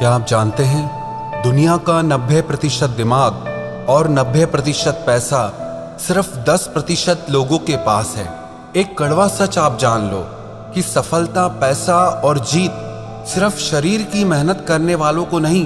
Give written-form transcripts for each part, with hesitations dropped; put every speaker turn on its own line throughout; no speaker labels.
क्या आप जानते हैं दुनिया का 90% दिमाग और 90% पैसा सिर्फ 10% लोगों के पास है। एक कड़वा सच आप जान लो कि सफलता, पैसा और जीत सिर्फ शरीर की मेहनत करने वालों को नहीं,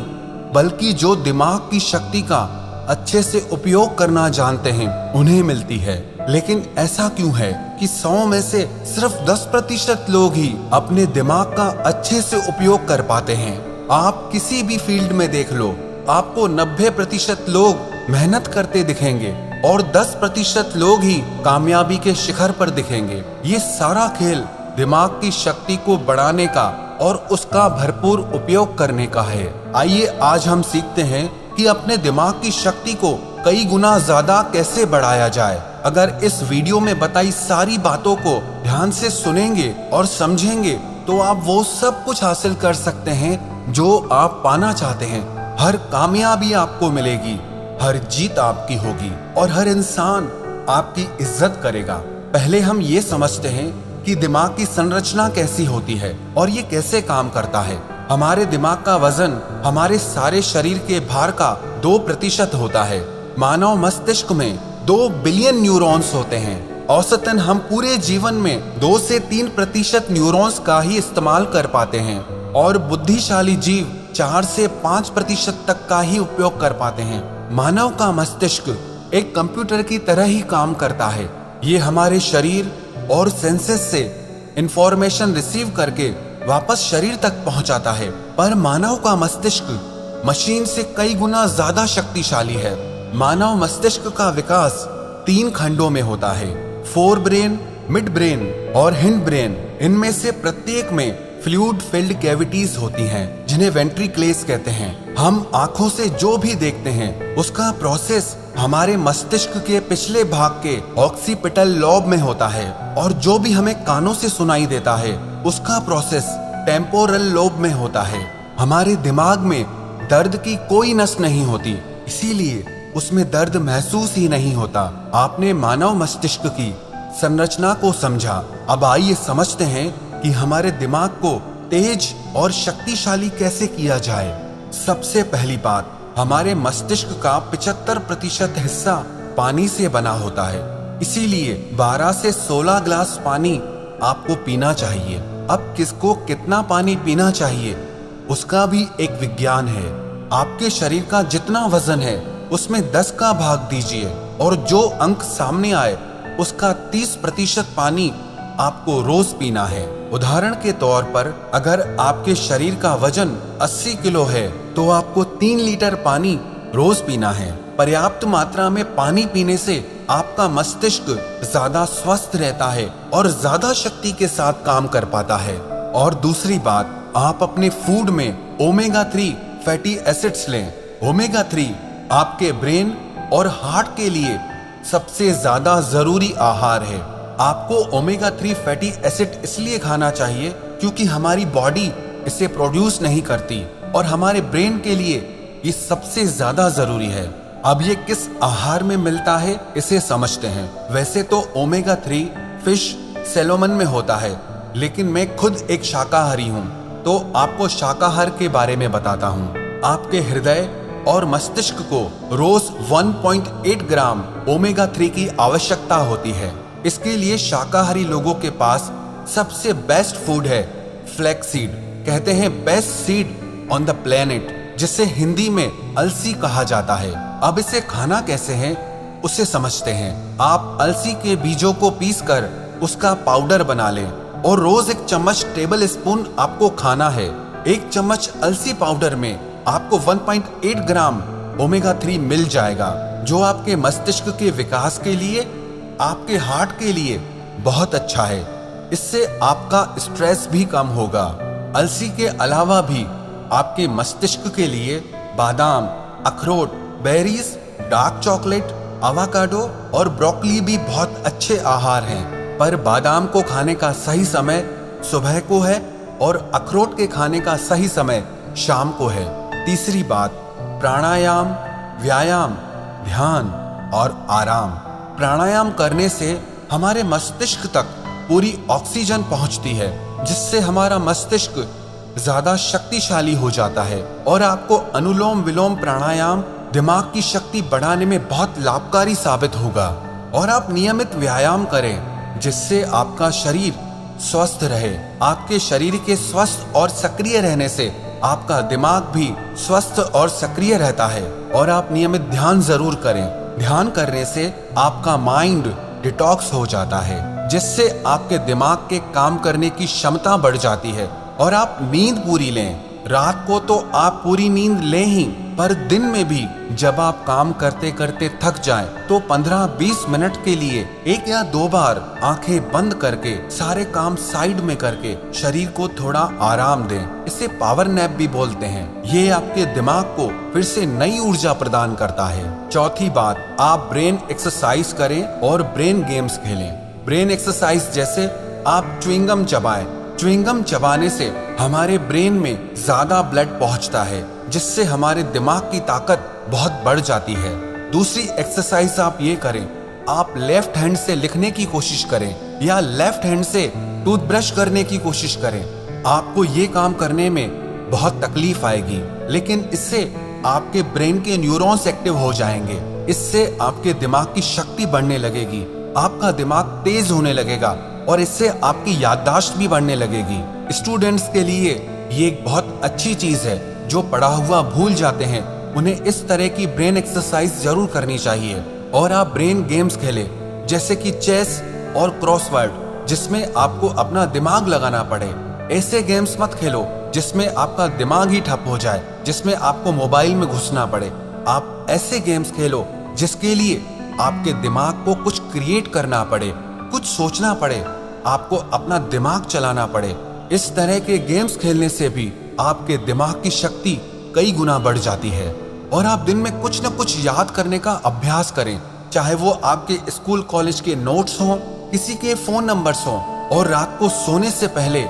बल्कि जो दिमाग की शक्ति का अच्छे से उपयोग करना जानते हैं उन्हें मिलती है। लेकिन ऐसा क्यों है कि 100 में से सिर्फ 10% लोग ही अपने दिमाग का अच्छे से उपयोग कर पाते हैं। आप किसी भी फील्ड में देख लो, आपको 90% लोग मेहनत करते दिखेंगे और 10% लोग ही कामयाबी के शिखर पर दिखेंगे। ये सारा खेल दिमाग की शक्ति को बढ़ाने का और उसका भरपूर उपयोग करने का है। आइए आज हम सीखते हैं कि अपने दिमाग की शक्ति को कई गुना ज्यादा कैसे बढ़ाया जाए। अगर इस वीडियो में बताई सारी बातों को ध्यान से सुनेंगे और समझेंगे तो आप वो सब कुछ हासिल कर सकते हैं जो आप पाना चाहते हैं। हर कामयाबी आपको मिलेगी, हर जीत आपकी होगी और हर इंसान आपकी इज्जत करेगा। पहले हम ये समझते हैं कि दिमाग की संरचना कैसी होती है और ये कैसे काम करता है। हमारे दिमाग का वजन हमारे सारे शरीर के भार का 2% होता है। मानव मस्तिष्क में 2 बिलियन न्यूरॉन्स होते हैं। औसतन हम पूरे जीवन में 2 से 3% न्यूरॉन्स का ही इस्तेमाल कर पाते हैं और बुद्धिशाली जीव 4 से 5% तक का ही उपयोग कर पाते हैं। मानव का मस्तिष्क एक कंप्यूटर की तरह ही काम करता है। ये हमारे शरीर और सेंसेस से इंफॉर्मेशन रिसीव करके वापस शरीर तक पहुंचाता है। पर मानव का मस्तिष्क मशीन से कई गुना ज्यादा शक्तिशाली है। मानव मस्तिष्क का विकास 3 खंडों में होता है, फोर ब्रेन, मिड ब्रेन और हिंड ब्रेन। इनमें से प्रत्येक में फ्लूइड फिल्ड कैविटीज होती हैं, जिन्हें वेंट्रिकल्स कहते हैं। हम आंखों से जो भी देखते हैं उसका प्रोसेस हमारे मस्तिष्क के पिछले भाग के ऑक्सीपिटल लॉब में होता है और जो भी हमें कानों से सुनाई देता है उसका प्रोसेस टेम्पोरल लोब में होता है। हमारे दिमाग में दर्द की कोई नस नहीं होती, इसीलिए उसमें दर्द महसूस ही नहीं होता। आपने मानव मस्तिष्क की संरचना को समझा। अब आइए समझते हैं कि हमारे दिमाग को तेज और शक्तिशाली कैसे किया जाए। सबसे पहली बात, हमारे मस्तिष्क का 75% हिस्सा पानी से बना होता है, इसीलिए 12 से 16 गिलास पानी आपको पीना चाहिए। अब किसको कितना पानी पीना चाहिए उसका भी एक विज्ञान है। आपके शरीर का जितना वजन है उसमें 10 का भाग दीजिए और जो अंक सामने आए उसका 30% पानी आपको रोज पीना है। उदाहरण के तौर पर अगर आपके शरीर का वजन 80 किलो है तो आपको 3 लीटर पानी रोज पीना है। पर्याप्त मात्रा में पानी पीने से आपका मस्तिष्क ज्यादा स्वस्थ रहता है और ज्यादा शक्ति के साथ काम कर पाता है। और दूसरी बात, आप अपने फूड में ओमेगा 3 फैटी एसिड्स लें। ओमेगा 3 आपके ब्रेन और हार्ट के लिए सबसे ज्यादा जरूरी आहार है। आपको ओमेगा 3 फैटी एसिड इसलिए खाना चाहिए क्योंकि हमारी बॉडी इसे प्रोड्यूस नहीं करती और हमारे ब्रेन के लिए ये सबसे ज्यादा जरूरी है। अब ये किस आहार में मिलता है इसे समझते हैं। वैसे तो ओमेगा 3 फिश, सैल्मन में होता है, लेकिन मैं खुद एक शाकाहारी हूँ तो आपको शाकाहार के बारे में बताता हूँ। आपके हृदय और मस्तिष्क को रोज 1.8 ग्राम ओमेगा 3 की आवश्यकता होती है। इसके लिए शाकाहारी लोगों के पास सबसे बेस्ट फूड है फ्लैक्स सीड। कहते हैं best seed on the planet, जिसे हिंदी में अलसी कहा जाता है। अब इसे खाना कैसे है उसे समझते हैं। आप अलसी के बीजों को पीसकर उसका पाउडर बना लें और रोज 1 चम्मच टेबल स्पून आपको खाना है। 1 चम्मच अलसी पाउडर में आपको 1.8 ग्राम ओमेगा 3 मिल जाएगा, जो आपके मस्तिष्क के विकास के लिए, आपके हार्ट के लिए बहुत अच्छा है। इससे आपका स्ट्रेस भी कम होगा। अलसी के अलावा भी आपके मस्तिष्क के लिए बादाम, अखरोट, बेरीज, डार्क चॉकलेट, एवोकाडो और ब्रोकली भी बहुत अच्छे आहार हैं। पर बादाम को खाने का सही समय सुबह को है और अखरोट के खाने का सही समय शाम को है। तीसरी बात, प्राणायाम, व्यायाम, ध्यान और आराम। प्राणायाम करने से हमारे मस्तिष्क तक पूरी ऑक्सीजन पहुंचती है, जिससे हमारा मस्तिष्क ज्यादा शक्तिशाली हो जाता है और आपको अनुलोम विलोम प्राणायाम दिमाग की शक्ति बढ़ाने में बहुत लाभकारी साबित होगा। और आप नियमित व्यायाम करें जिससे आपका शरीर स्वस्थ रहे। आपके शरीर के स्वस्थ और सक्रिय रहने से आपका दिमाग भी स्वस्थ और सक्रिय रहता है। और आप नियमित ध्यान जरूर करें। ध्यान करने से आपका माइंड डिटॉक्स हो जाता है जिससे आपके दिमाग के काम करने की क्षमता बढ़ जाती है। और आप नींद पूरी लें। रात को तो आप पूरी नींद लें ही, पर दिन में भी जब आप काम करते करते थक जाएं तो 15-20 मिनट के लिए 1 या 2 बार आंखें बंद करके सारे काम साइड में करके शरीर को थोड़ा आराम दें। इसे पावर नैप भी बोलते हैं। ये आपके दिमाग को फिर से नई ऊर्जा प्रदान करता है। चौथी बात, आप ब्रेन एक्सरसाइज करें और ब्रेन गेम्स खेलें। ब्रेन एक्सरसाइज जैसे आप च्युइंगम चबाएं। च्युइंगम चबाने से हमारे ब्रेन में ज्यादा ब्लड पहुंचता है जिससे हमारे दिमाग की ताकत बहुत बढ़ जाती है। दूसरी एक्सरसाइज आप ये करें, आप लेफ्ट हैंड से लिखने की कोशिश करें या लेफ्ट हैंड से टूथब्रश करने की कोशिश करें। आपको ये काम करने में बहुत तकलीफ आएगी, लेकिन इससे आपके ब्रेन के न्यूरॉन्स एक्टिव हो जाएंगे। इससे आपके दिमाग की शक्ति बढ़ने लगेगी, आपका दिमाग तेज होने लगेगा और इससे आपकी याददाश्त भी बढ़ने लगेगी। स्टूडेंट्स के लिए ये एक बहुत अच्छी चीज है। जो पढ़ा हुआ भूल जाते हैं उन्हें इस तरह की ब्रेन एक्सरसाइज जरूर करनी चाहिए। और आप ब्रेन गेम्स खेलें जैसे कि चेस और क्रॉसवर्ड, जिसमें आपको अपना दिमाग लगाना पड़े। ऐसे गेम्स मत खेलो जिसमें आपका दिमाग ही ठप हो जाए, जिसमें आपको मोबाइल में घुसना पड़े। आप ऐसे गेम्स खेलो जिसके लिए आपके दिमाग को कुछ क्रिएट करना पड़े, कुछ सोचना पड़े, आपको अपना दिमाग चलाना पड़े। इस तरह के गेम्स खेलने से भी आपके दिमाग की शक्ति कई गुना बढ़ जाती है। और आप दिन में कुछ न कुछ याद करने का अभ्यास करें, चाहे वो आपके स्कूल कॉलेज के नोट्स हों, किसी के फोन नंबर्स हों। और रात को सोने से पहले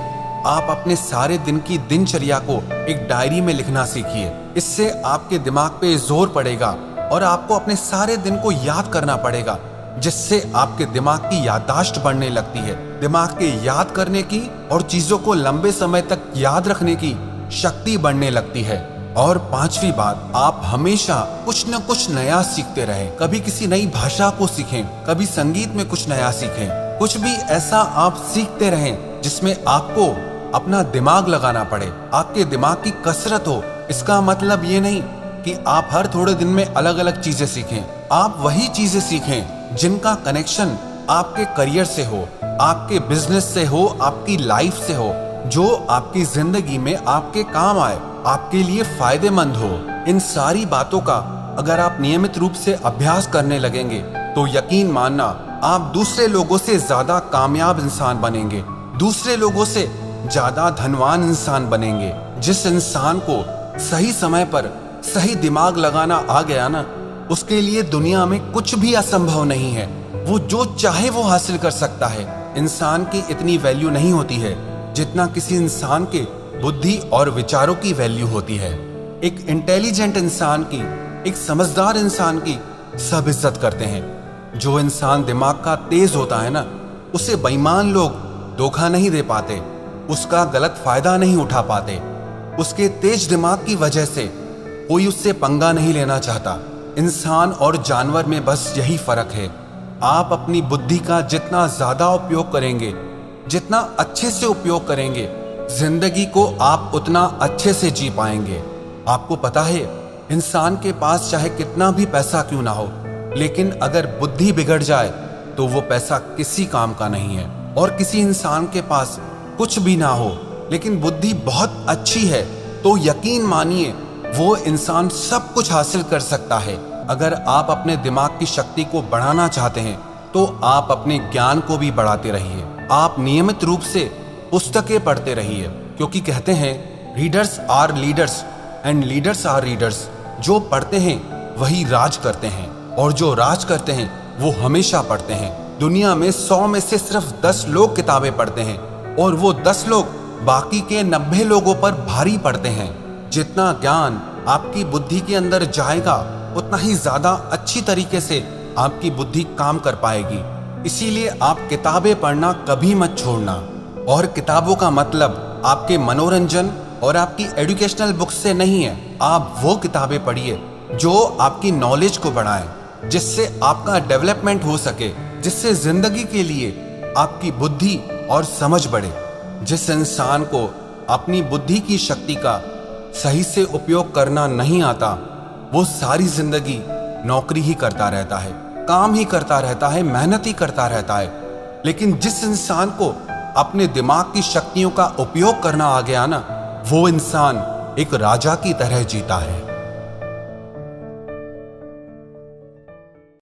आप अपने सारे दिन की दिनचर्या को एक डायरी में लिखना सीखिए। इससे आपके दिमाग पे जोर पड़ेगा और आपको अपने सारे दिन को याद करना पड़ेगा, जिससे आपके दिमाग की याददाश्त बढ़ने लगती है। दिमाग के याद करने की और चीजों को लंबे समय तक याद रखने की शक्ति बढ़ने लगती है। और पांचवी बात, आप हमेशा कुछ न कुछ नया सीखते रहें। कभी किसी नई भाषा को सीखें, कभी संगीत में कुछ नया सीखें। कुछ भी ऐसा आप सीखते रहें जिसमें आपको अपना दिमाग लगाना पड़े, आपके दिमाग की कसरत हो। इसका मतलब ये नहीं कि आप हर थोड़े दिन में अलग अलग चीजें सीखें। आप वही चीजें सीखें जिनका कनेक्शन आपके करियर से हो, आपके बिजनेस से हो, आपकी लाइफ से हो, जो आपकी जिंदगी में आपके काम आए, आपके लिए फायदेमंद हो। इन सारी बातों का अगर आप नियमित रूप से अभ्यास करने लगेंगे तो यकीन मानना आप दूसरे लोगों से ज्यादा कामयाब इंसान बनेंगे, दूसरे लोगों से ज्यादा धनवान इंसान बनेंगे। जिस इंसान को सही समय पर सही दिमाग लगाना आ गया ना, उसके लिए दुनिया में कुछ भी असंभव नहीं है। वो जो चाहे वो हासिल कर सकता है। इंसान की इतनी वैल्यू नहीं होती है जितना किसी इंसान के बुद्धि और विचारों की वैल्यू होती है। एक इंटेलिजेंट इंसान की, एक समझदार इंसान की सब इज्जत करते हैं। जो इंसान दिमाग का तेज होता है ना, उसे बेईमान लोग धोखा नहीं दे पाते, उसका गलत फायदा नहीं उठा पाते। उसके तेज दिमाग की वजह से कोई उससे पंगा नहीं लेना चाहता। इंसान और जानवर में बस यही फर्क है। आप अपनी बुद्धि का जितना ज्यादा उपयोग करेंगे, जितना अच्छे से उपयोग करेंगे, जिंदगी को आप उतना अच्छे से जी पाएंगे। आपको पता है, इंसान के पास चाहे कितना भी पैसा क्यों ना हो, लेकिन अगर बुद्धि बिगड़ जाए तो वो पैसा किसी काम का नहीं है। और किसी इंसान के पास कुछ भी ना हो लेकिन बुद्धि बहुत अच्छी है तो यकीन मानिए वो इंसान सब कुछ हासिल कर सकता है। अगर आप अपने दिमाग की शक्ति को बढ़ाना चाहते हैं तो आप अपने ज्ञान को भी बढ़ाते रहिए। आप नियमित रूप से पुस्तकें पढ़ते रहिए, क्योंकि कहते हैं readers are leaders and leaders are readers. जो पढ़ते हैं वही राज करते हैं और जो राज करते हैं वो हमेशा पढ़ते हैं। दुनिया में 100 में से सिर्फ 10 लोग किताबें पढ़ते हैं और वो 10 लोग बाकी के 90 लोगों पर भारी पड़ते हैं। जितना ज्ञान आपकी बुद्धि के अंदर जाएगा उतना ही ज्यादा अच्छी तरीके से आपकी बुद्धि काम कर पाएगी। इसीलिए आप किताबें पढ़ना कभी मत छोड़ना। और किताबों का मतलब आपके मनोरंजन और आपकी एजुकेशनल बुक्स से नहीं है। आप वो किताबें पढ़िए जो आपकी नॉलेज को बढ़ाएं, जिससे आपका डेवलपमेंट हो सके, जिससे जिंदगी के लिए आपकी बुद्धि और समझ बढ़े। जिस इंसान को अपनी बुद्धि की शक्ति का सही से उपयोग करना नहीं आता, वो सारी जिंदगी नौकरी ही करता रहता है, काम ही करता रहता है, मेहनत ही करता रहता है। लेकिन जिस इंसान को अपने दिमाग की शक्तियों का उपयोग करना आ गया ना, वो इंसान एक राजा की तरह जीता है।